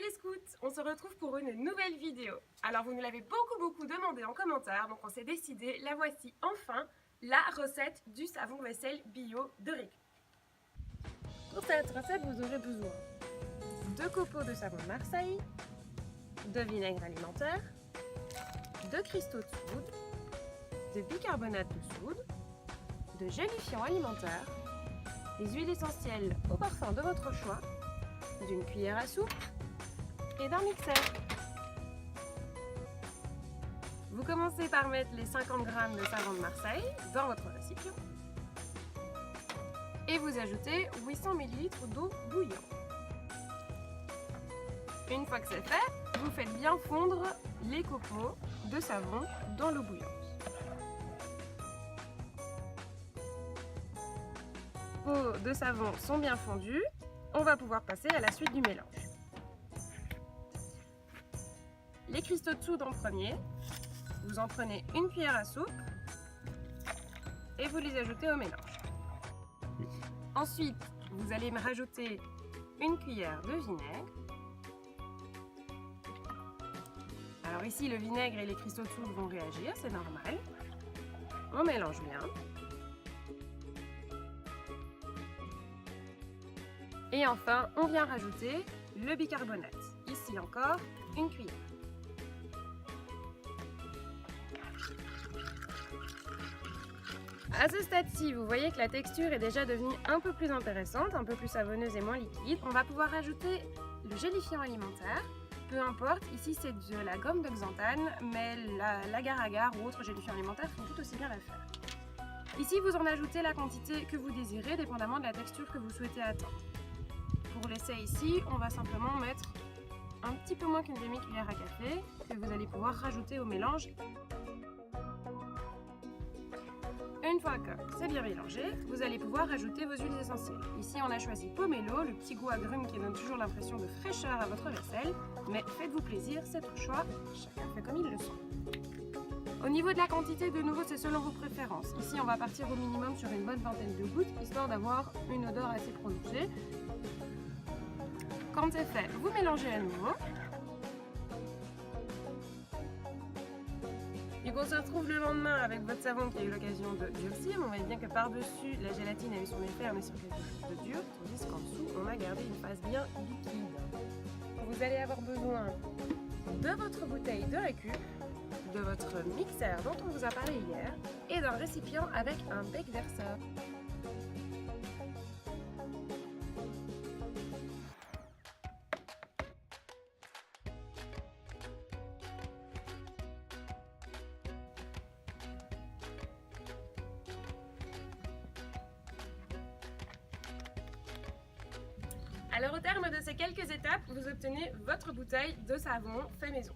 les scouts, on se retrouve pour une nouvelle vidéo. Alors vous nous l'avez beaucoup demandé en commentaire, donc on s'est décidé, la voici enfin, la recette du savon vaisselle bio de Récup. Pour cette recette, vous aurez besoin de copeaux de savon de Marseille, de vinaigre alimentaire, de cristaux de soude, de bicarbonate de soude, de gélifiant alimentaire, des huiles essentielles au parfum de votre choix, d'une cuillère à soupe et d'un mixeur. Vous commencez par mettre les 50 g de savon de Marseille dans votre récipient et vous ajoutez 800 ml d'eau bouillante. Une fois que c'est fait, vous faites bien fondre les copeaux de savon dans l'eau bouillante. Les copeaux de savon sont bien fondus, on va pouvoir passer à la suite du mélange. Les cristaux de soude en premier, vous en prenez une cuillère à soupe et vous les ajoutez au mélange. Ensuite, vous allez me rajouter une cuillère de vinaigre. Alors ici, le vinaigre et les cristaux de soude vont réagir, c'est normal. On mélange bien. Et enfin, on vient rajouter le bicarbonate. Ici encore, une cuillère. À ce stade-ci, vous voyez que la texture est déjà devenue un peu plus intéressante, un peu plus savonneuse et moins liquide. On va pouvoir rajouter le gélifiant alimentaire. Peu importe, ici c'est de la gomme de xanthane, mais l'agar-agar ou autre gélifiant alimentaire font tout aussi bien l'affaire. Ici, vous en ajoutez la quantité que vous désirez, dépendamment de la texture que vous souhaitez atteindre. Pour l'essai ici, on va simplement mettre un petit peu moins qu'une demi-cuillère à café que vous allez pouvoir rajouter au mélange. Une fois que c'est bien mélangé, vous allez pouvoir ajouter vos huiles essentielles. Ici, on a choisi Pomelo, le petit goût agrume qui donne toujours l'impression de fraîcheur à votre vaisselle. Mais faites-vous plaisir, c'est au choix, chacun fait comme il le sent. Au niveau de la quantité, de nouveau, c'est selon vos préférences. Ici, on va partir au minimum sur une bonne vingtaine de gouttes, histoire d'avoir une odeur assez prononcée. Quand c'est fait, vous mélangez à nouveau. Et qu'on se retrouve le lendemain avec votre savon qui a eu l'occasion de durcir, on voit bien que par-dessus, la gélatine a eu son effet, on est sur quelque chose de dur, tandis qu'en dessous, on a gardé une phase bien liquide. Vous allez avoir besoin de votre bouteille de Récup, de votre mixeur dont on vous a parlé hier, et d'un récipient avec un bec verseur. Alors au terme de ces quelques étapes, vous obtenez votre bouteille de savon fait maison.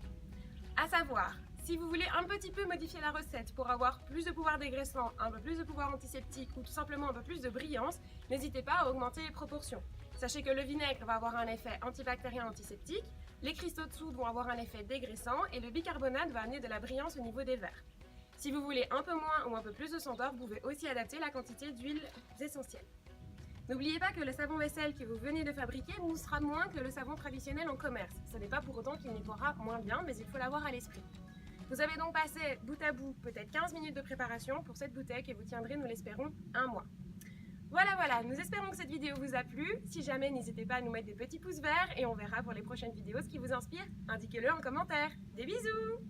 À savoir, si vous voulez un petit peu modifier la recette pour avoir plus de pouvoir dégraissant, un peu plus de pouvoir antiseptique ou tout simplement un peu plus de brillance, n'hésitez pas à augmenter les proportions. Sachez que le vinaigre va avoir un effet antibactérien antiseptique, les cristaux de soude vont avoir un effet dégraissant et le bicarbonate va amener de la brillance au niveau des verres. Si vous voulez un peu moins ou un peu plus de senteur, vous pouvez aussi adapter la quantité d'huiles essentielles. N'oubliez pas que le savon vaisselle que vous venez de fabriquer moussera moins que le savon traditionnel en commerce. Ce n'est pas pour autant qu'il nettoiera moins bien, mais il faut l'avoir à l'esprit. Vous avez donc passé bout à bout peut-être 15 minutes de préparation pour cette bouteille et vous tiendrez, nous l'espérons, un mois. Voilà, nous espérons que cette vidéo vous a plu. Si jamais, n'hésitez pas à nous mettre des petits pouces verts et on verra pour les prochaines vidéos ce qui vous inspire. Indiquez-le en commentaire. Des bisous!